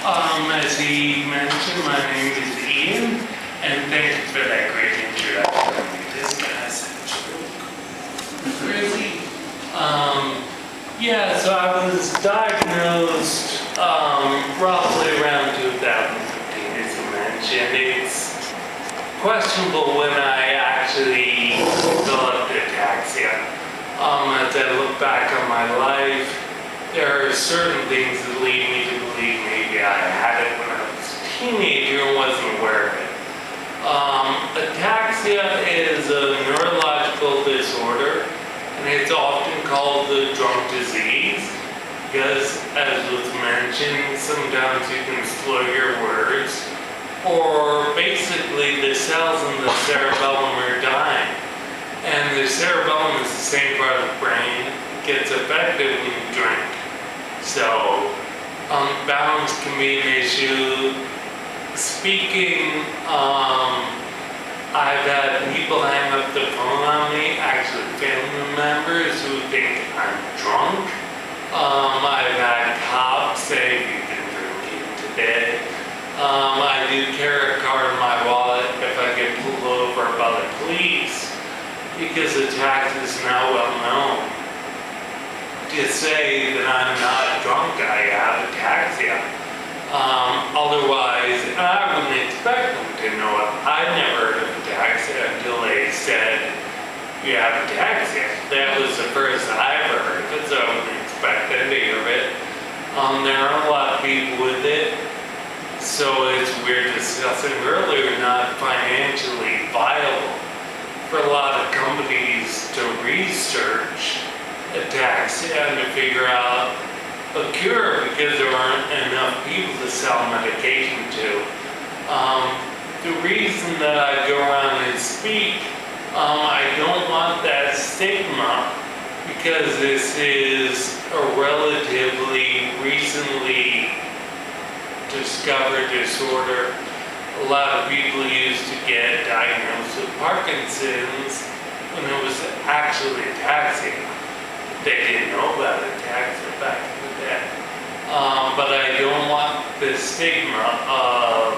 As he mentioned, my name is Ian, and thank you for that great introduction. This message. Really? Yeah, so I was diagnosed roughly around 2015, as you mentioned. It's questionable when I actually developed ataxia. As I look back on my life, there are certain things that lead me to believe maybe I had it when I was a teenager and wasn't aware of it. Ataxia is a neurological disorder, and it's often called the drunk disease because, as was mentioned, sometimes you can slur your words, or basically the cells in the cerebellum are dying. And the cerebellum is the same part of the brain. It gets affected when you drink. So, balance can be an issue. Speaking, I've had people hang up the phone on me, actually family members who think I'm drunk. I've had cops say, you've been drinking today. I do carry a card in my wallet if I get pulled over by the police, because ataxia is now well known. To say that I'm not drunk, I have ataxia. Otherwise, I wouldn't expect them to know it. I never heard of ataxia until they said, you have ataxia. That was the first I ever heard of it, so I wouldn't expect them to hear of it. There are a lot of people with it. So as we were discussing earlier, not financially viable for a lot of companies to research ataxia and to figure out a cure because there aren't enough people to sell medication to. The reason that I go around and speak, I don't want that stigma because this is a relatively recently discovered disorder. A lot of people used to get diagnosed with Parkinson's when it was actually ataxia. They didn't know about ataxia back in the day. But I don't want the stigma of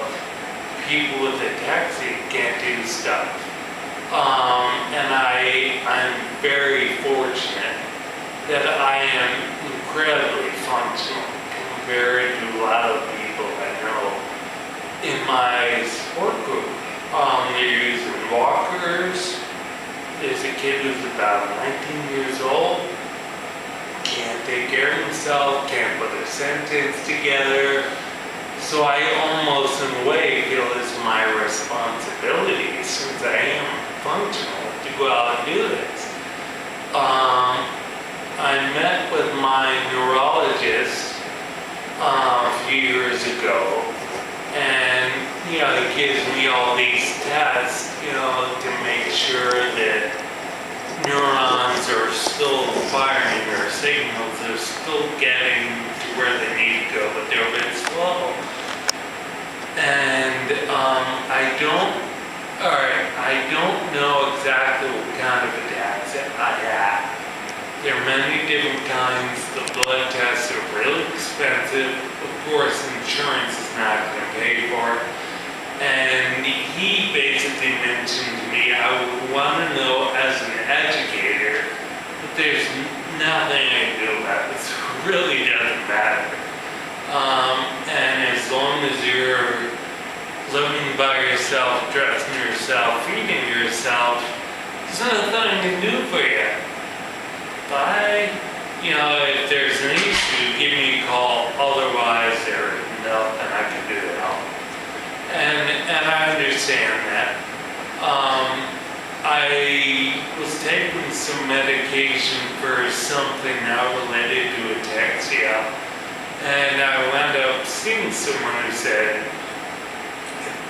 people with ataxia can't do stuff. And I'm very fortunate that I am incredibly functional compared to a lot of people I know in my support group. They're using walkers. There's a kid who's about 19 years old, can't take care of himself, can't put a sentence together. So I almost in a way feel it's my responsibility, since I am functional, to go out and do this. I met with my neurologist a few years ago, and he gives me all these tests, to make sure that neurons are still firing their signals, they're still getting to where they need to go, but they're a bit slow. And I don't know exactly what kind of ataxia I have. There are many different kinds. The blood tests are really expensive. Of course, insurance is not going to pay for it. And he basically mentioned to me, I would want to know as an educator that there's nothing I can do about this. It really doesn't matter. And as long as you're living by yourself, dressing yourself, feeding yourself, there's nothing I can do for you. If there's an issue, give me a call. Otherwise, there's nothing I can do to help. And I understand that. I was taking some medication for something now related to ataxia, and I wound up seeing someone who said,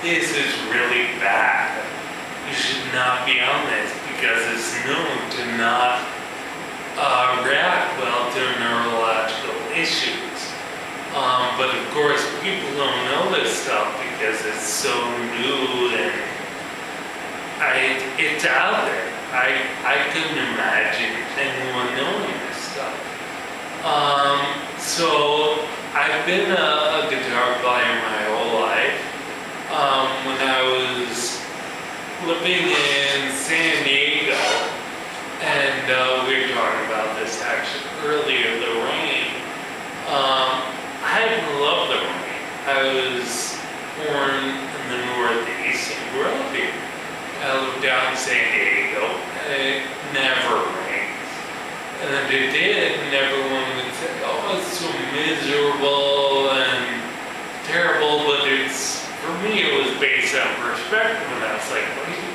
this is really bad. You should not be on this because it's known to not react well to neurological issues. But of course, people don't know this stuff because it's so new and it's out there. I couldn't imagine anyone knowing this stuff. So I've been a guitar player living in San Diego, and we were talking about this actually earlier, the rain. I didn't love the rain. I was born in the Northeast and grew up here. I lived down in San Diego, and it never rains. And if it did, and everyone would say, oh, it's so miserable and terrible, but for me, it was based on perspective, and I was like, what are you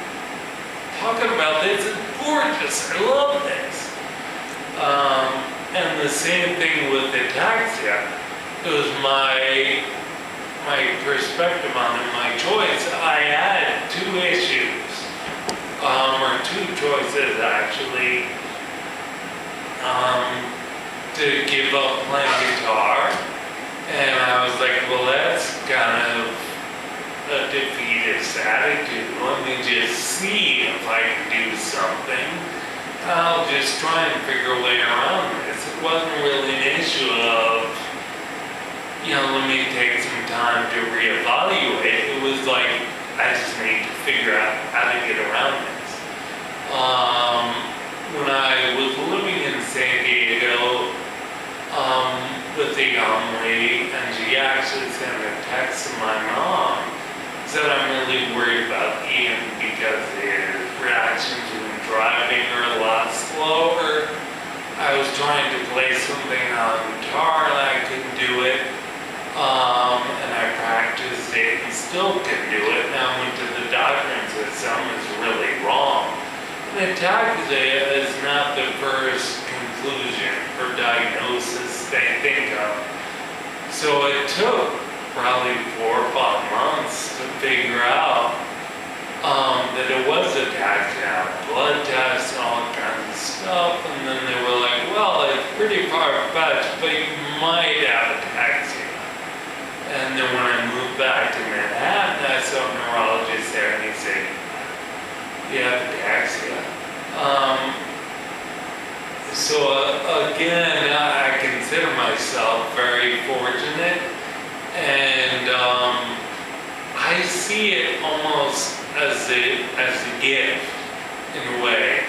talking about? This is gorgeous, I love this. And the same thing with Ataxia. It was my perspective on it, my choice. I had two issues, or two choices actually, to give up playing guitar. And I was like, well, that's kind of a defeatist attitude. Let me just see if I can do something. I'll just try and figure a way around this. It wasn't really an issue of, let me take some time to reevaluate. It was like, I just need to figure out how to get around this. When I was living in San Diego, with a young lady, and she actually sent a text to my mom, said I'm really worried about Ian because his reactions when driving are a lot slower. I was trying to play something on guitar and I couldn't do it, and I practiced it and still couldn't do it. Now I went to the doctor and said something's really wrong. And Ataxia is not the first conclusion or diagnosis they think of. So it took probably 4 or 5 months to figure out that it was Ataxia, blood tests and all kinds of stuff, and then they were like, well, it's pretty far-fetched, but you might have Ataxia. And then when I moved back to Manhattan, I saw a neurologist there, and he said, you have Ataxia. So again, I consider myself very fortunate, and I see it almost as a gift in a way.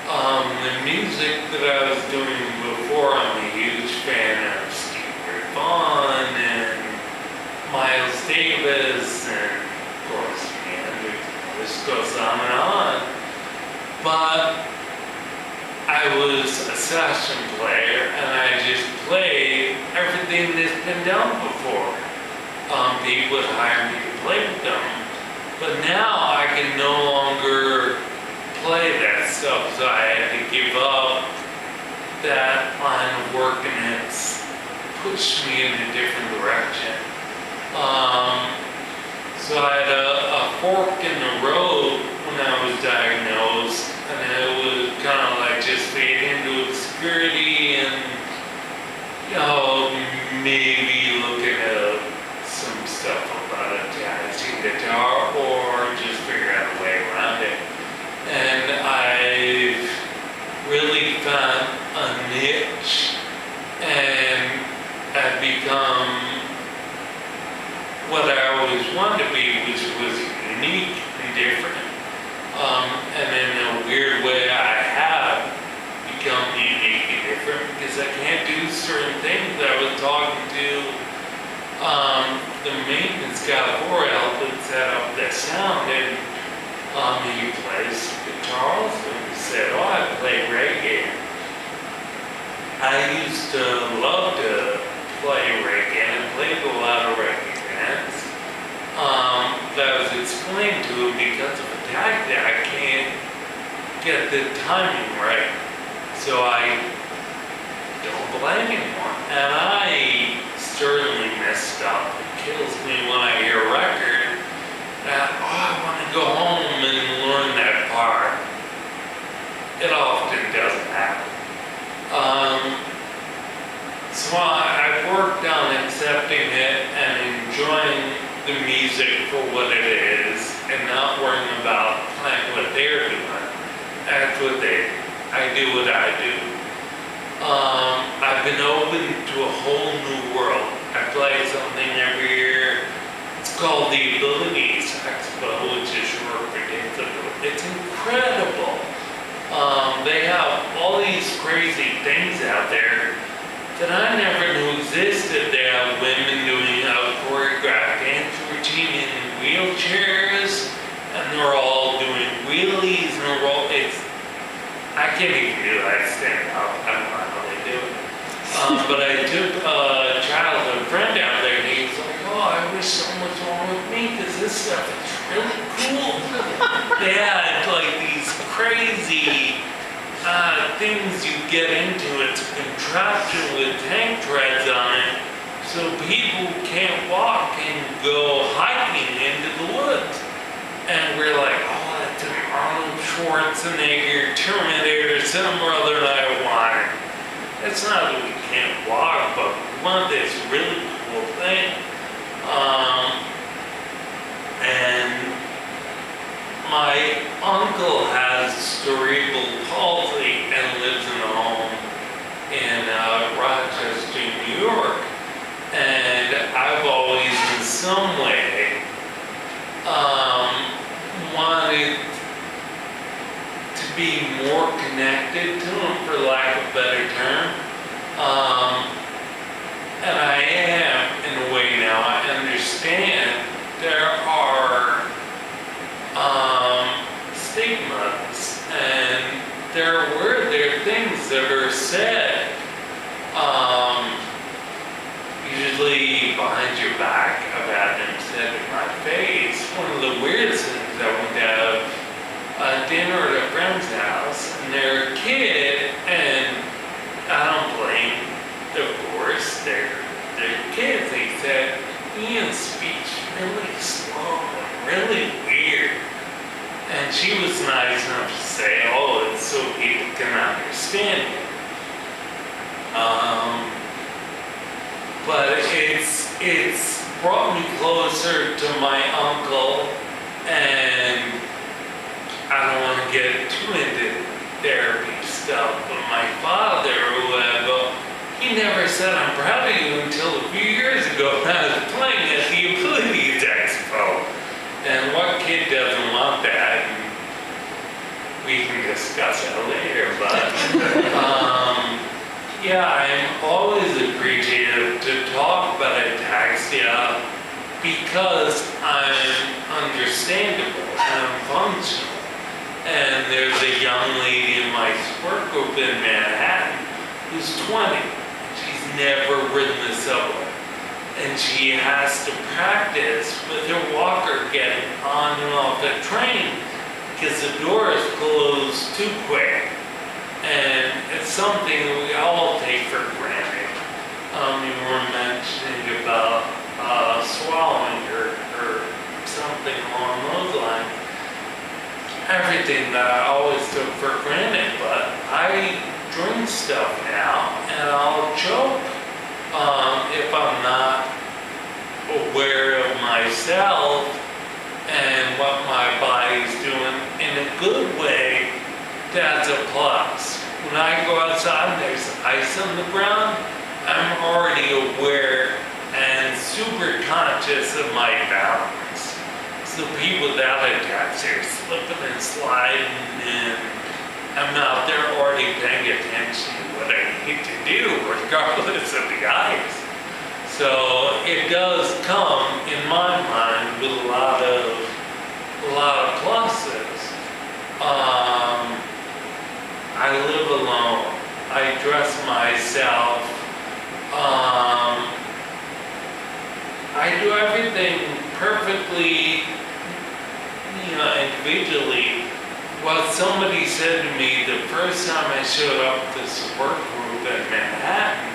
The music that I was doing before, I'm a huge fan of Stevie Vaughan and Miles Davis, and of course, this goes on and on. But I was a session player, and I just played everything that's been done before. People would hire me to play with them, but now I can no longer play that stuff, so I had to give up that line of work, and it's pushed me in a different direction. So I had a fork in the road when I was diagnosed, and it was kind of like just fade into obscurity and, maybe looking at some stuff about a jazzy guitar or just figure out a way around it. And I've really found a niche, and I've become what I always wanted to be, which was unique and different. And in a weird way, I have become unique and different because I can't do certain things. I was talking to the maintenance guy before I helped him set up the sound, and he plays guitar, so he said, oh, I play reggae. I used to love to play reggae, and I played a lot of reggae bands. That was explained to him because of Ataxia, I can't get the timing right. So I don't play anymore. And I certainly messed up. It kills me when I hear a record that, I want to go home and learn that part. It often doesn't happen. So I've worked on accepting it and enjoying the music for what it is and not worrying about playing what they're doing. That's what they do. I do what I do. I've been open to a whole new world. I play something every year. It's called the Abilities Expo, which is short for Days of They have all these crazy things out there that I never knew existed. They have women doing a choreographed dance routine in wheelchairs, and they're all doing wheelies, and I can't even do that stand up. I don't know how they do it. But I took a childhood friend out there, and he was like, oh, I wish something was wrong with me, because this stuff is really cool. They had like these crazy things you get into. It's a contraption with tank treads on it, so people can't walk and go hiking into the woods. And we're like, oh, that's an Arnold Schwarzenegger Terminator, some brother and I wanted. It's not that we can't walk, but we want this really cool thing. And my uncle has cerebral palsy and lives in a home in Rochester, New York. And I've always, in some way, wanted to be more connected to him, for lack of a better term. And I am, in a way now. I understand there are stigmas, and there are things that are said, usually behind your back. I've had them said in my face. One of the weirdest things, I went to have dinner at a friend's house, and they're a kid, and I don't blame, of course, they're kids. They said, Ian's speech really slow and really weird. And she was nice enough to say, oh, it's so people can understand it. But it's brought me closer to my uncle, and I don't want to get too into therapy stuff, but my father, he never said I'm proud of you until a few years ago when I was playing at the Abilities Expo. And what kid doesn't want that? And we can discuss it later, but yeah, I'm always appreciative to talk about ataxia because I'm understandable and I'm functional. And there's a young lady in my support group in Manhattan who's 20. She's never ridden the subway. And she has to practice with her walker getting on and off the train because the doors close too quick. And it's something that we all take for granted. You were mentioning about swallowing or something along those lines. Everything that I always took for granted, but I drink stuff now and I'll choke if I'm not aware of myself and what my body's doing in a good way. That's a plus. When I go outside and there's ice on the ground, I'm already aware and super conscious of my balance. So people without ataxia are slipping and sliding, and I'm out there already paying attention to what I need to do, regardless of the ice. So it does come, in my mind, with a lot of pluses. I live alone. I dress myself. I do everything perfectly, individually. What somebody said to me the first time I showed up at the support group in Manhattan,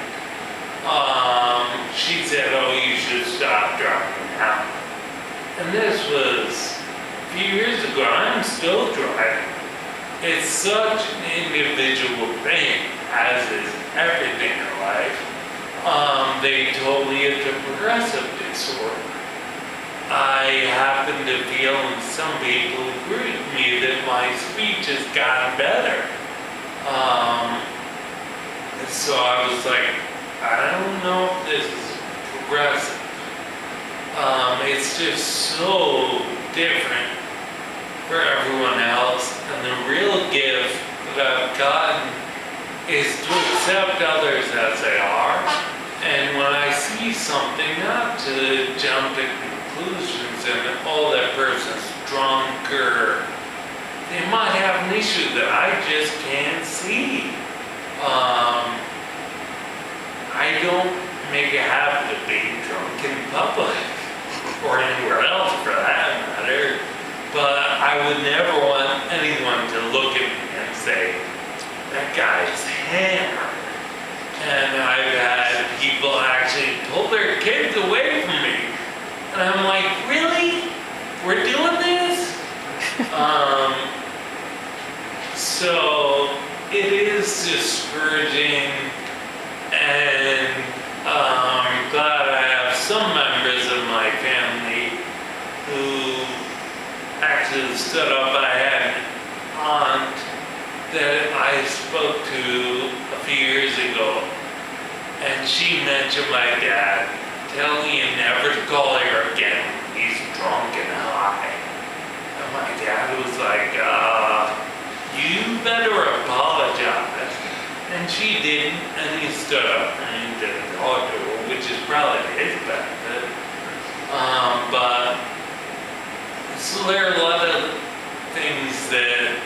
she said, oh, you should stop driving out. And this was a few years ago. I'm still driving. It's such an individual thing, as is everything in life. They told me it's a progressive disorder. I happen to feel, and some people agree with me, that my speech has gotten better. And so I was like, I don't know if this is progressive. It's just so different for everyone else. And the real gift that I've gotten is to accept others as they are. And when I see something, not to jump to conclusions and, oh, that person's drunk, or they might have an issue that I just can't see. I don't make a habit of being drunk in public, or anywhere else for that matter, but I would never want anyone to look at me and say, that guy's hammered. And I've had people actually pull their kids away from me. And I'm like, really? We're doing this? So it is discouraging, and I'm glad I have some members of my family who actually stood up. I had an aunt that I spoke to a few years ago, and she mentioned my dad, telling him never to call her again. He's drunk and high. And my dad was like, you better apologize. And she didn't, and he stood up and didn't talk to her, which is probably his benefit. But so there are a lot of things that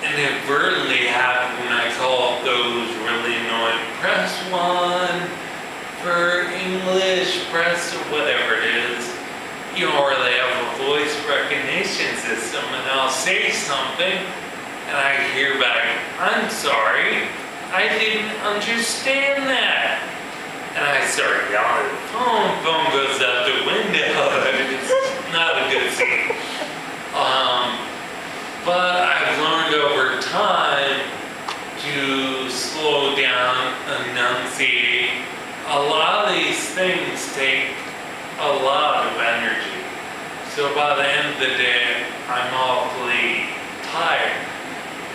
inadvertently happen when I call those really annoying press one for English, press or whatever it is, or they have a voice recognition system, and I'll say something and I hear back, I'm sorry, I didn't understand that. And I start yelling at the phone goes out the window. It's not a good scene. But I've learned over time to slow down, enunciate. A lot of these things take a lot of energy. So by the end of the day, I'm awfully tired.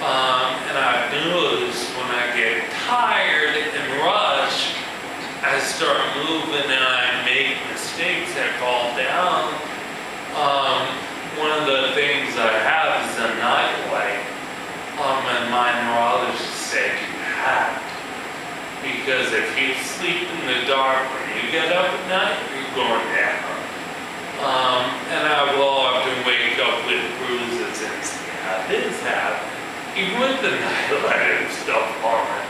And I've noticed when I get tired and rush, I start moving and I make mistakes, I fall down. One of the things I have is a night light. And my neurologist said you have to. Because if you sleep in the dark when you get up at night, you're going down. And I will often wake up with bruises and say, yeah, this happened. Even with the nightlight, I'm still falling.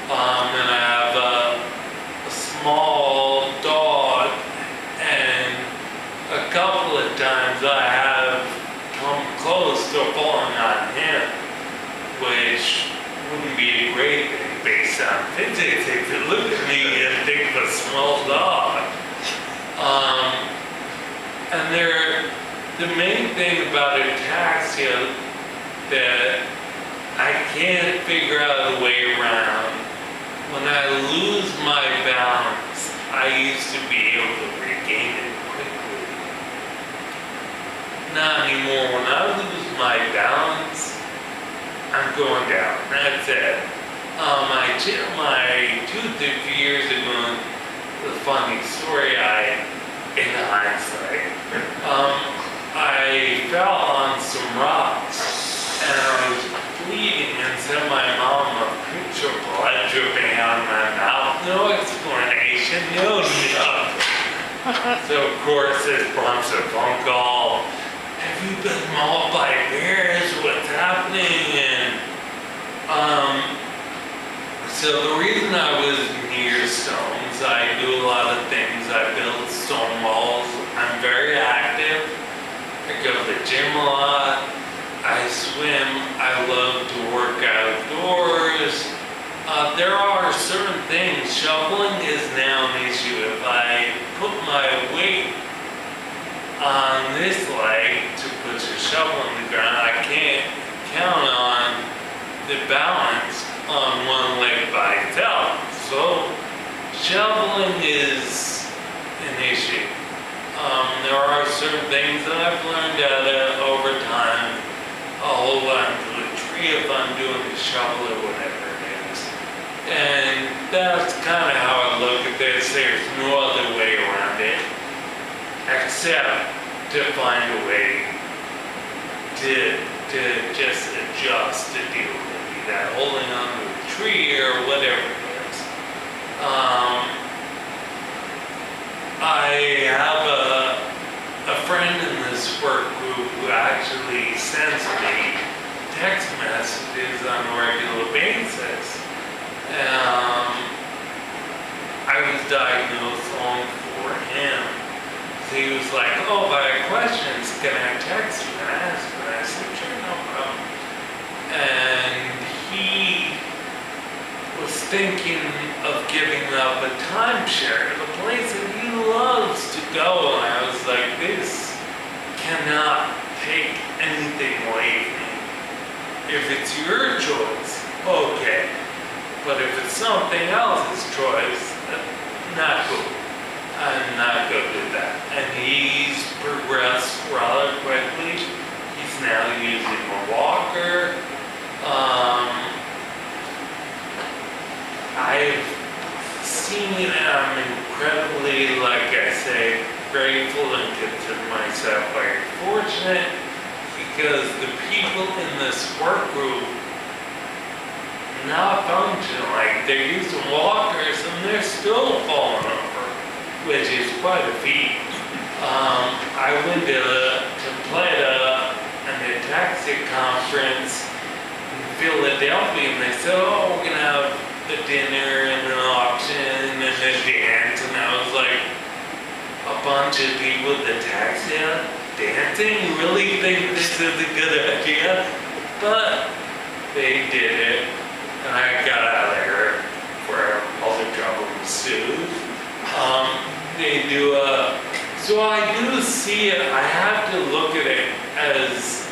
And I have a small dog, and a couple of times I have come close to falling on him, which wouldn't be a great thing based on physics if you look at me and think of a small dog. And the main thing about ataxia that I can't figure out a way around, when I lose my balance, I used to be able to regain it quickly. Not anymore. When I lose my balance, I'm going down. That's it. I chipped my tooth a few years ago. The funny story, in hindsight, I fell on some rocks and I was bleeding and sent my mom a picture of blood dripping out of my mouth. No explanation, no nothing. So of course this prompts a phone call. Have you been mauled by bears? What's happening? And so the reason I was near stones, I do a lot of things. I build stone walls. I'm very active. I go to the gym a lot. I swim. I love to work outdoors. There are certain things. Shoveling is now an issue. If I put my weight on this leg to put your shovel in the ground, I can't count on the balance on one leg by itself. So shoveling is an issue. There are certain things that I've learned over time. I'll hold on to a tree if I'm doing the shovel or whatever it is. And that's kind of how I look at this. There's no other way around it except to find a way to just just to deal with maybe that holding onto a tree or whatever it is. I have a friend in this work group who actually sends me text messages on a regular basis. I was diagnosed long before him. So he was like, oh, if I have questions, can I text you and ask? And I said, sure, no problem. And he was thinking of giving up a timeshare at a place that he loves to go. And I was like, this cannot take anything away from me. If it's your choice, okay. But if it's something else's choice, not cool. I'm not good with that. And he's progressed rather quickly. He's now using a walker. I've seen it, and I'm incredibly, like I say, grateful and consider myself very fortunate because the people in this work group not function like they're using walkers and they're still falling over, which is quite a feat. I went to play at an Ataxia conference in Philadelphia, and they said, oh, we're gonna have a dinner and an auction and a dance, and I was like, a bunch of people with Ataxia dancing? You really think this is a good idea? But they did it. And I got out of there where all the trouble ensued. They do so I do see it, I have to look at it as,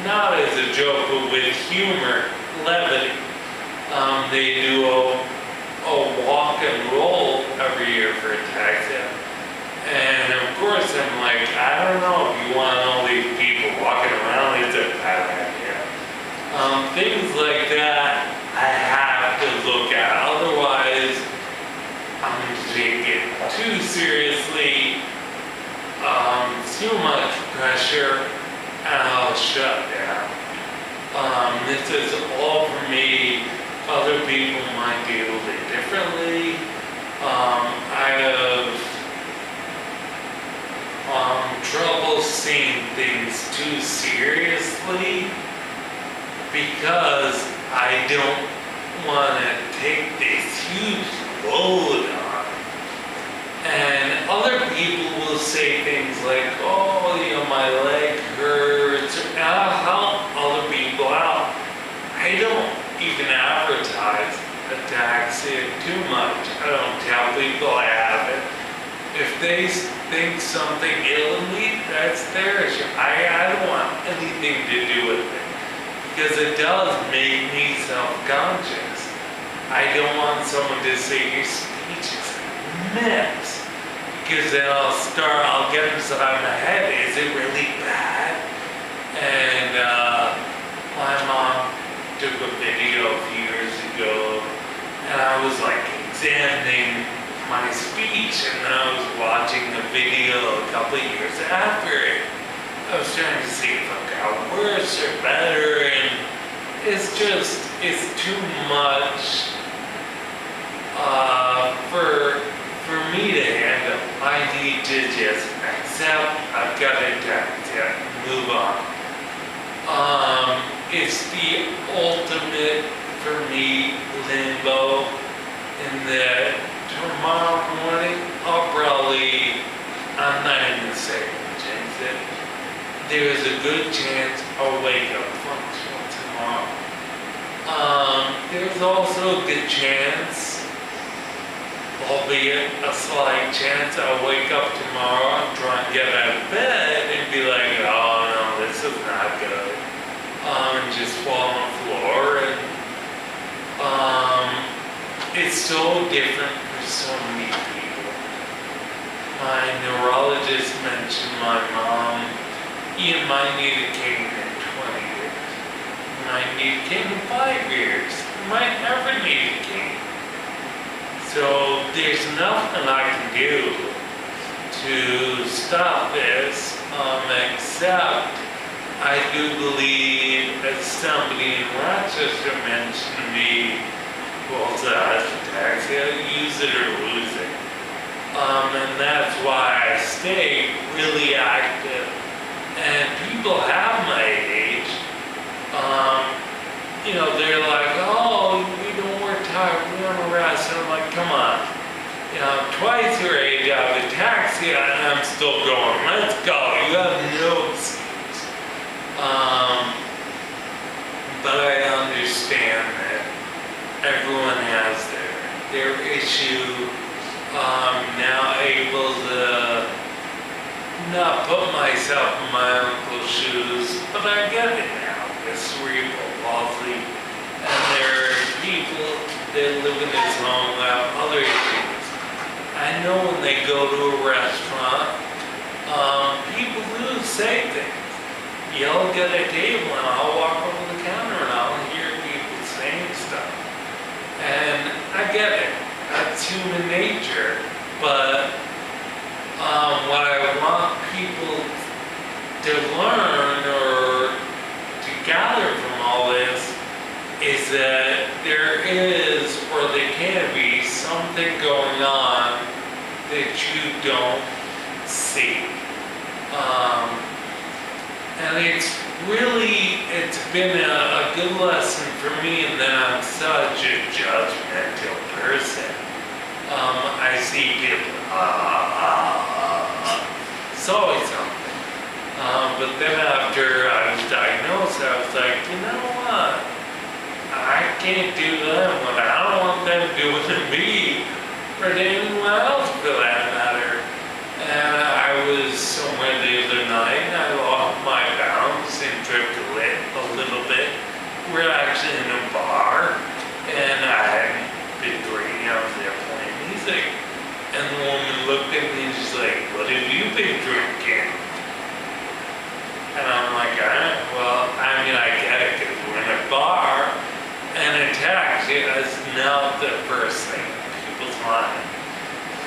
not as a joke, but with humor, levity. They do a walk and roll every year for Ataxia. And of course I'm like, I don't know if you want all these people walking around, it's a bad idea. Things like that I have to look at, otherwise I'm going to take it too seriously, too much pressure, and I'll shut down. This is all for me. Other people might deal with it differently. I have trouble seeing things too seriously because I don't want to take this huge load on. And other people will say things like, oh, you know, my leg hurts, and I'll help other people out. I don't even advertise Ataxia too much. I don't tell people I have it. If they think something ill of me, that's their issue. I don't want anything to do with it. Because it does make me self-conscious. I don't want someone to say your speech is a mess. Because then I'll get inside my head, is it really bad? And my mom took a video a few years ago, and I was like examining my speech, and then I was watching the video a couple of years after it. I was trying to see if it got worse or better, and it's too much for me to handle. I need to just accept I've got Ataxia and move on. It's the ultimate, for me, limbo in that tomorrow morning I'm not even saying jinx it. There's a good chance I'll wake up functional tomorrow. There's also a good chance, albeit a slight chance, I'll wake up tomorrow and try and get out of bed and be like, oh no, this is not good. And just fall on the floor. And it's so different for so many people. My neurologist mentioned my mom. You might need a cane in 20 years. You might need a cane in 5 years. You might never need a cane. So there's nothing I can do to stop this, except I do believe as somebody in Rochester mentioned to me who also has ataxia, use it or lose it. And that's why I stay really active. And people have my age, you know, they're like, oh, we don't work tired, we don't rest. And I'm like, come on. You know, I'm twice your age, I have ataxia, and I'm still going. Let's go. You have no excuse. But I understand that everyone has their issue. Now able to not put myself in my uncle's shoes, but I get it now. The cerebral palsy, and there are people that live in this home that have other issues. I know when they go to a restaurant, people do say things. You'll get a table and I'll walk over the counter and I'll hear people saying stuff. And I get it. That's human nature. But what I want people to learn or to gather from all this is that there is, or there can be, something going on that you don't see. And it's been a good lesson for me in that I'm such a judgmental person. I see people, it's always something. But then after I was diagnosed, I was like, you know what? I can't do them when I don't want them doing to me or to anyone else for that matter. And I was somewhere the other night and I lost my balance and tripped a little bit. We're actually in a bar and I hadn't been drinking. I was there playing music. And the woman looked at me and she's like, what have you been drinking? And I'm like, I get it because we're in a bar and ataxia is not the first thing in people's mind.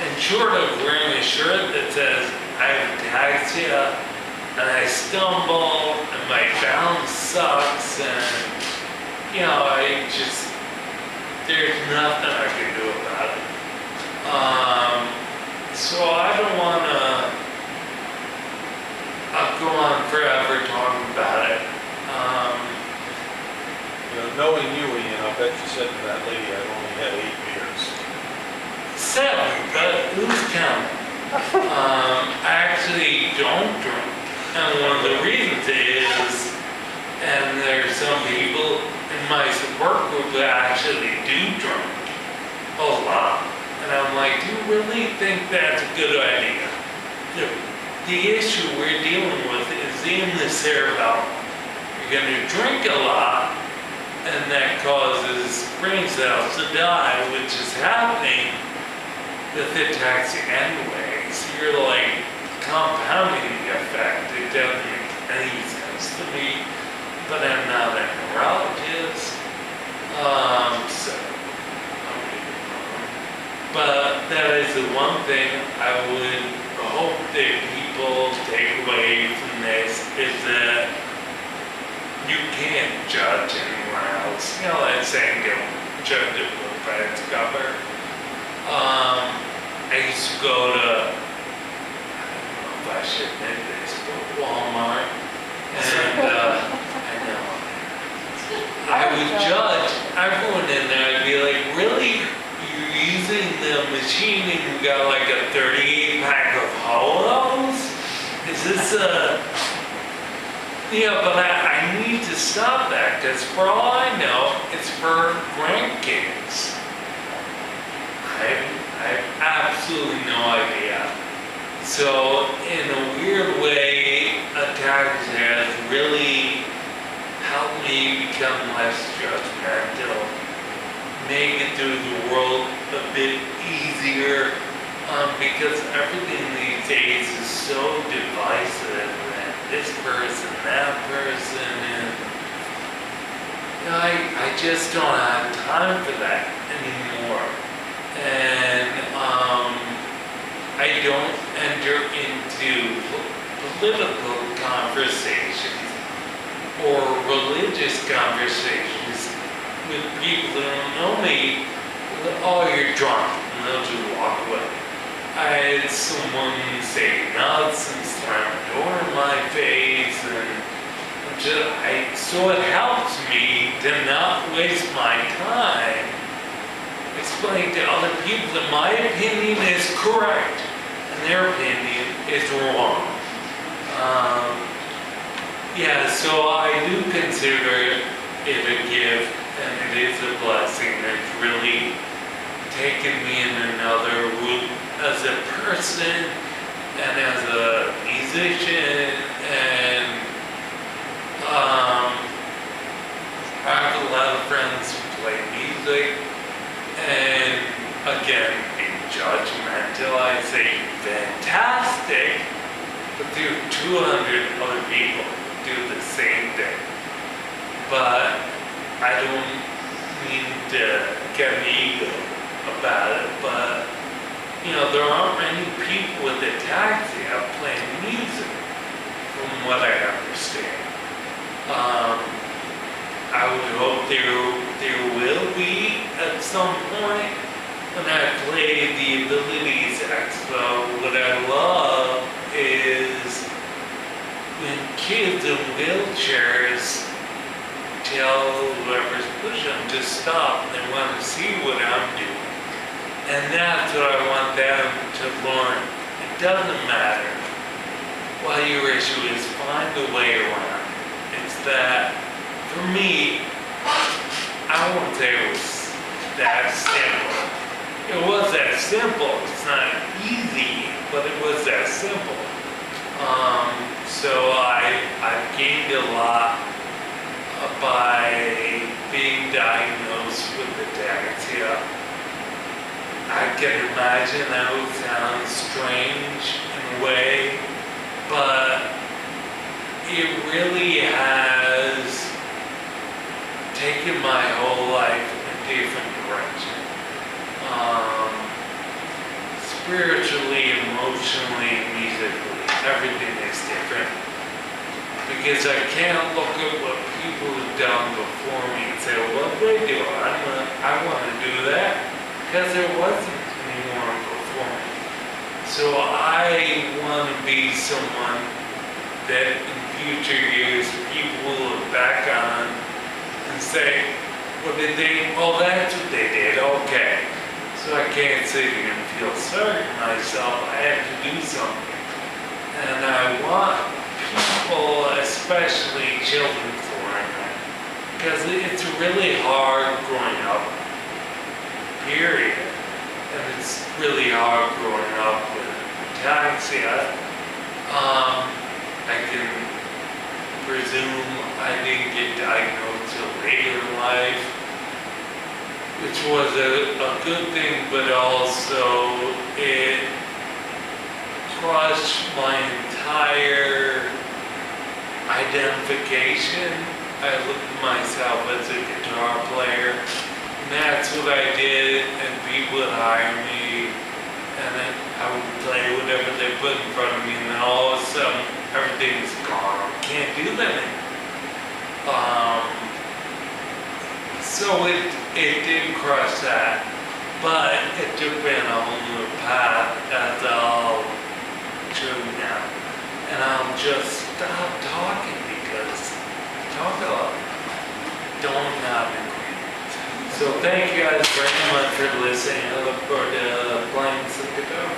And short of wearing a shirt that says, I have ataxia, and I stumble, and my balance sucks, and, you know, there's nothing I can do about it. So I don't want to, I'll go on forever talking about it. Knowing you, Ian, I bet you said to that lady, I've only had 8 beers. 7, but who's counting? I actually don't drink. And one of the reasons is, and there's some people in my support group that actually do drink a lot. And I'm like, do you really think that's a good idea? The issue we're dealing with is in the cerebellum. You're going to drink a lot, and that causes brain cells to die, which is happening with ataxia anyway. So you're like compounding the effect. It doesn't make any sense to me, but I'm not a neurologist. But that is the one thing I would hope that people take away from this is that you can't judge anyone else. You know that saying, don't judge a book by its cover. I used to go to, I don't know if I should admit this, but Walmart, and I know, I would judge everyone in there. I'd be like, really? You're using the machine and you got like a 38-pack of Holos? Is this a... Yeah, but I need to stop that, because for all I know, it's for grandkids. I have absolutely no idea. So, in a weird way, Ataxia has really helped me become less judgmental, make it through the world a bit easier, because everything these days is so divisive. This person, that person, and you know, I just don't have time for that anymore. And I don't enter into political conversations or religious conversations with people that don't know me. Oh, you're drunk, and they'll just walk away. I had someone say nuts and slam a door in my face, and so it helps me to not waste my time explaining to other people that my opinion is correct and their opinion is wrong. Yeah, so I do consider it a gift, and it is a blessing. It's really taken me in another route as a person and as a musician, and I have a lot of friends who play music, and again, being judgmental, I say fantastic, but there are 200 other people who do the same thing. But I don't mean to get an ego about it, but you know, there aren't many people with ataxia playing music, from what I understand. I would hope there will be at some point. When I play the Abilities Expo, what I love is when kids in wheelchairs tell whoever's pushing them to stop. They want to see what I'm doing. And that's what I want them to learn. It doesn't matter what your issue is, find a way around. It's that, for me, I won't say it was that simple. It was that simple. It's not easy, but it was that simple. So I've gained a lot by being diagnosed with ataxia. I can imagine that would sound strange in a way, but it really has taken my whole life in a different direction. Spiritually, emotionally, musically, everything is different. Because I can't look at what people have done before me and say, well, what did they do? I want to do that. Because there wasn't anyone before me. So I want to be someone that in future years people will look back on and say, what did they, oh, that's what they did, okay. So I can't sit here and feel sorry for myself, I have to do something. And I want people, especially children, to learn that. Because it's really hard growing up, period. And it's really hard growing up with ataxia. I can presume I didn't get diagnosed till later in life, which was a good thing, but also it crushed my entire identification. I looked at myself as a guitar player, and that's what I did, and people would hire me, and then I would play whatever they put in front of me, and then all of a sudden, everything's gone. I can't do that anymore. So it did crush that, but it took me on a whole new path, as I'll show you now. And I'll just stop talking because I talk a lot. Don't have agreement. So thank you guys very much for listening. I look forward to playing some guitar.